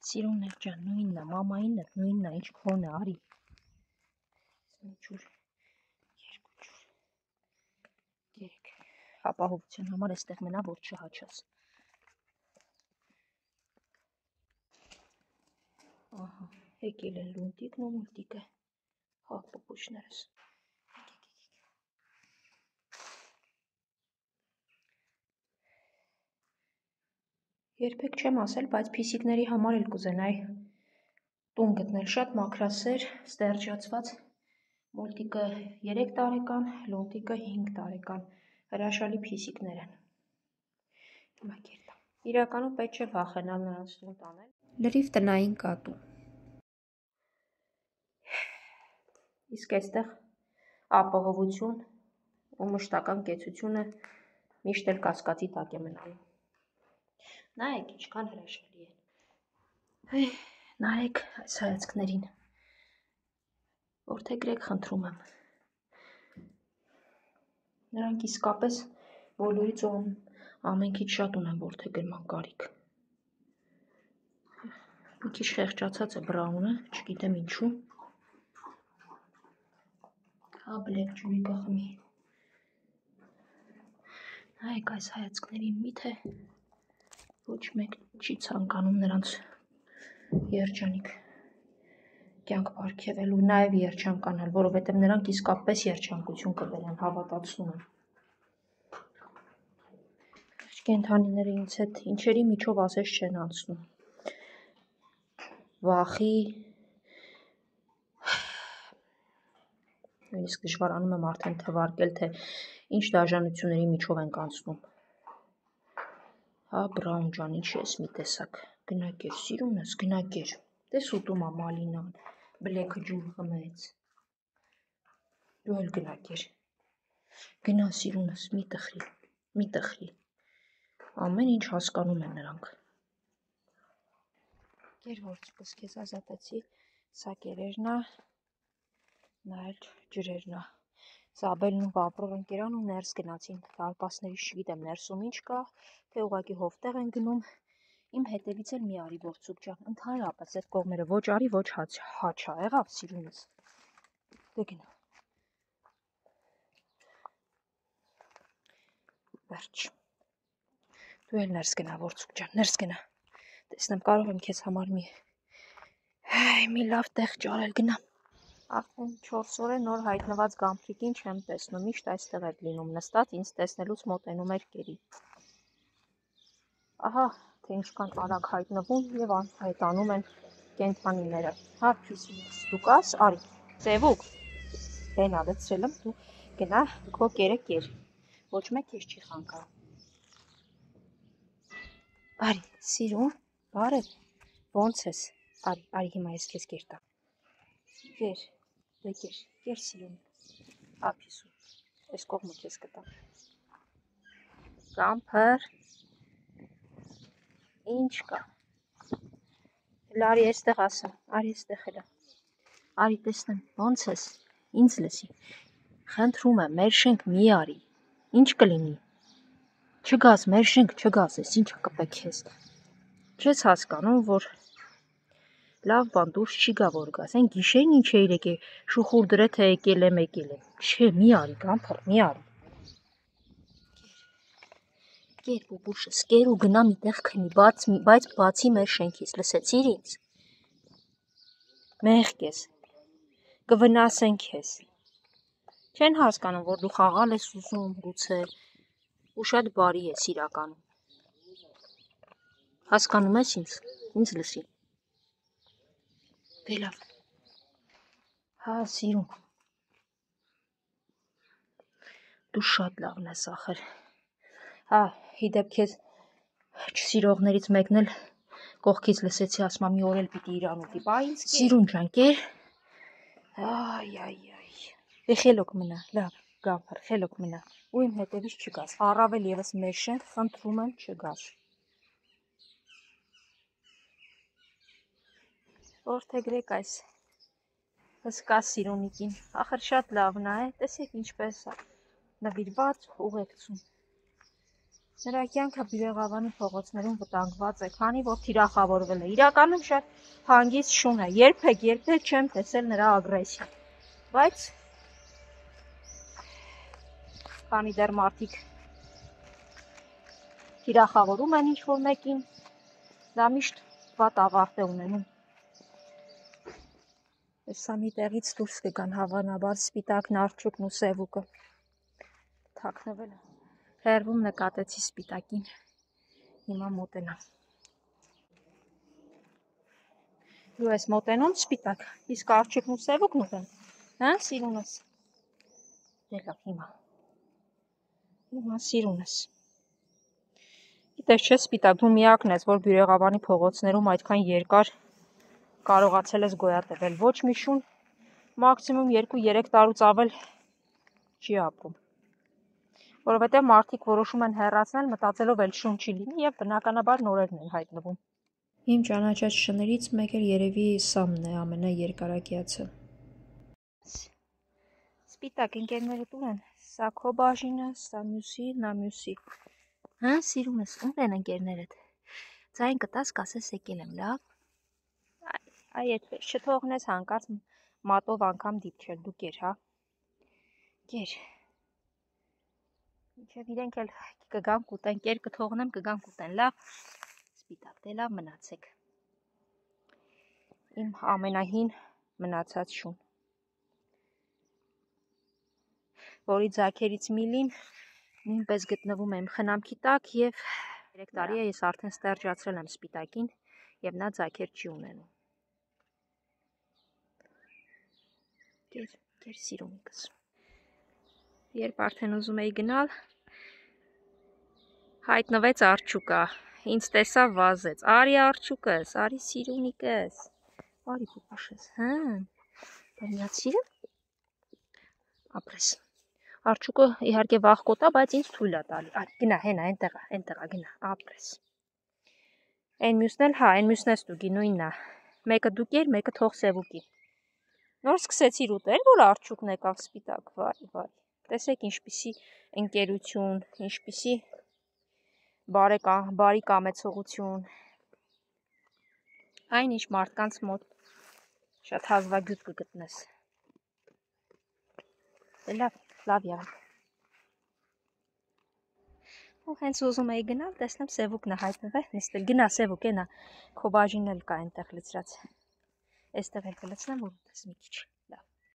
Սիրուն էր ջան, նույնն է, մամայինը նույնն է, ինչ քոնը, արի։ Մի ջուր, երկու ջուր, երեք։ Ապահովության համար էստեղ մնա, որ չհաչաս։ Ահա, եկել են լունտիկն ու մուլտիկը, հա, պուպուշներս։ Երբեք չեմ ասել, բայց փիսիկների համար էլ կուզենայի տուն գտնել, շատ մաքրասեր, ստերջացված, մուլտիկը 3 տարեկան, լունտիկը 5 տարեկան, հրաշալի փիսիկներ են։ Իրականում պետք չէ վախենալ նրանց տուն տանել։ Լրիվ տնային կատու։ Իսկ այստեղ ապահովություն ու մշտական կեցությունը միշտ էլ կասկածի տակ է մնալու։ Նայեք, ինչքան հրաշալի են։ Նայեք այս հայացքներին։ Որդեգրեք, խնդրում եմ։ Նրանք իսկապես բոլորից ու ամենքից շատ ունեն որդեգրման կարիք։ Մի քիչ խեղճացած է բրաունը, չգիտեմ ինչու։ Հա, բլեք ջուրի կխմի։ Նայեք այս հայացքներին, միթե ոչ մեկ չի ցանկանում նրանց երջանիկ կյանք պարգևել ու նաև երջանկանալ, որովհետև նրանք իսկապես երջանկություն կբերեն, հավատացնում եմ։ Կենդանիները ինձ հետ ինչերի միջով ասես չեն անցնում։ Վախի, նույնիսկ դժվարանում եմ արդեն թվարկել, թե ինչ դաժանությունների միջով ենք անցնում։ Հա, բրաուն ջան, ինչ ես մի տեսակ, գնակեր, սիրունս, գնակեր, տես ուտում ա մալինան, բլեքը ջուր խմեց, դու էլ գնակեր, գնա սիրունս, մի տխրի, ամեն ինչ հասկանում են նրանք։ Գեր որդիկս, քեզ ազատեցի, սա կերերն ա, նա էլ ջրերն ա։ Զաբելն ու վապրով ընկերան ու ներս գնացին, դարպասներից չգիտեմ ներսում ինչ կա, թե ուղղակի հովտեղ են գնում, իմ հետևից էլ մի արի որդցուկ ջան, ընդհանրապես այդ կողմերը ոչ արի, ոչ հաչա, եղավ սիրունս, դե գնա։ Վերջ, դու էլ ներս գնա որդցուկ ջան, ներս գնա, տեսնեմ կարող եմ քեզ համար մի լավ տեղ ճարել, գնա։ Արդեն 4 օր է նոր հայտնված գամփրիկին չեմ տեսնում, միշտ այստեղ էր լինում նստած, ինձ տեսնելուց մոտենում էր կերի։ Ահա, թե ինչքան արագ հայտնվում և անհայտանում են կենդանիները։ Հա, փիսուս, դու կաս, արի, ծևուկ, հենա լցրել եմ, դու գնա, քո կերը կեր, ոչ մեկ քեզ չի խանգարում։ Արի, սիրուն, բարև, ոնց ես, արի հիմա ես քեզ կեր տամ։ Կեր, դե կեր սիրուն, հա փիսու, այս կողմը քեզ կտամ։ Կամփր, ինչ կա։ Էլ արի այստեղ ասեմ, արի այստեղ հելա։ Արի տեսնեմ, ոնց ես, ինձ լսի։ Խնդրում եմ, մեր շենք մի արի։ Ինչ կլինի։ Չգաս, մեր շենք չգաս, ես ինչ կպե քեզ։ Չես հասկանում, որ լավ բան դուրս չի գա որ գաս։ Այն գիշերն ինչ էիր եկել, շուխուր դրե թե եկել եմ։ Չէ, մի արի, Գամփր, մի արի։ Կեր բուբուշս, կեր ու գնա մի տեղ քնի, բայց բացի մեր շենքից, լսեցիր ինձ։ Մեղք ես, կվնասեն քեզ։ Չեն հասկանում, որ դու խաղալ ես ուզում, գուցե, ու շատ բարի ես իրականում։ Հասկանում ես ինձ լսի։ Դե լավ։ Հա, սիրուն։ Դու շատ լավն ես ախր։ Հա, իդեպ քեզ չսիրողներից մեկն էլ կողքից լսեցի, ասում ա մի օր էլ պիտի իրան ուտի, բայ ինձ սիրուն ջան, կեր։ Այ։ Դե խելոք մնա, լավ, Գամփր, խելոք մնա։ Ու իմ հետևից չգաս, առավել եւս մեր շենք, խնդրում եմ չգաս։ Որդեգրեք այս հսկա սիրունիկին, ախր շատ լավն է, տեսեք ինչպես է նվիրված ուղեկցում։ Նրա կյանքը Բյուրեղավանի փողոցներում վտանգված է, քանի որ թիրախավորվել է։ Իրականում շատ հանգիստ շուն է, երբեք չեմ տեսել նրա ագրեսիա։ Բայց քանի դեռ մարդիկ թիրախավորում են ինչ-որ մեկին, դա միշտ վատ ավարտ է ունենում։ Հեսա մի տեղից դուրս կգան հավանաբար սպիտակն, արջուկն ու սևուկը։ Թաքնվել է։ Հեռվում նկատեցի սպիտակին, հիմա մոտենամ։ Դու ես մոտենում սպիտակ, իսկ արջուկն ու սևուկն ուտեն, հա, սիրունս։ Դե լավ, հիմա սիրունս։ Գիտես չէ սպիտակ, դու միակն ես, որ Բյուրեղավանի փողոցներում այդքան երկար կարողացել ես գոյատևել, ոչ մի շուն մաքսիմում 2-3 տարուց ավել չի ապրում։ Որովհետև մարդիկ որոշում են հեռացնել, մտածելով էլ շուն չի լինի և բնականաբար նորերն են հայտնվում։ Իմ ճանաչած շներից մեկ էլ երևի Սամն է, ամենաերկարակյացը։ Սպիտակ ընկերներդ ուր են, սա քո բաժինը, սա մյուսի, նա մյուսի։ Հա, սիրունս, ուր են ընկերներդ։ Ձայն կտաս, կասես եկել եմ, լավ։ Այ այդպես, չթողնես հանկարծ մատով անգամ դիպչել, դու կեր, հա։ Կեր։ Մինչև իրենք էլ կգան կուտեն, կեր կթողնեմ, կգան կուտեն, լավ, սպիտակ, դե լավ մնացեք։ Իմ ամենահին մնացած շուն, որի ձագերից միլին նույնպես գտնվում եմ խնամքի տակ և 3 տարի է ես արդեն ստերջացրել եմ սպիտակին և նա ձագեր չի ունենում։ Կեր սիրունիկս։ Երբ արդեն ուզում էի գնալ, հայտնվեց արջուկը, ինձ տեսավ վազեց, արի արջուկս, արի սիրունիկս, արի պուպաշես, հա, բանյաց սիրը, ապրես, արջուկը իհարկե վախկոտ է, բայց ինձ թույլ է տալի, գնա, հենա, ենտեղա, գնա, ապրես, են մյուսն էլ, հա, են մյուսն ես տուգի, նույնն է, մեկը դու կեր, մեկը թող սևուկի, նոր սկսեցիր ուտել, որ արջուկն եկավ սպիտակ, վայ, տեսեք ինչպիսի ընկերություն, ինչպիսի բարի կամեցողություն, այն ինչ մարդկանց մոտ շատ հազվագյուտ կգտնես, դե լավ եղեք, ու հենց ուզում էի գնալ, տեսնեմ սևուկն է հայտնվել, նստել, գնա սևուկ, ենա, քո բաժինն էլ կա այնտեղ լցրած, էստեղ էլ կլցնեմ, որ ուտես մի քիչ,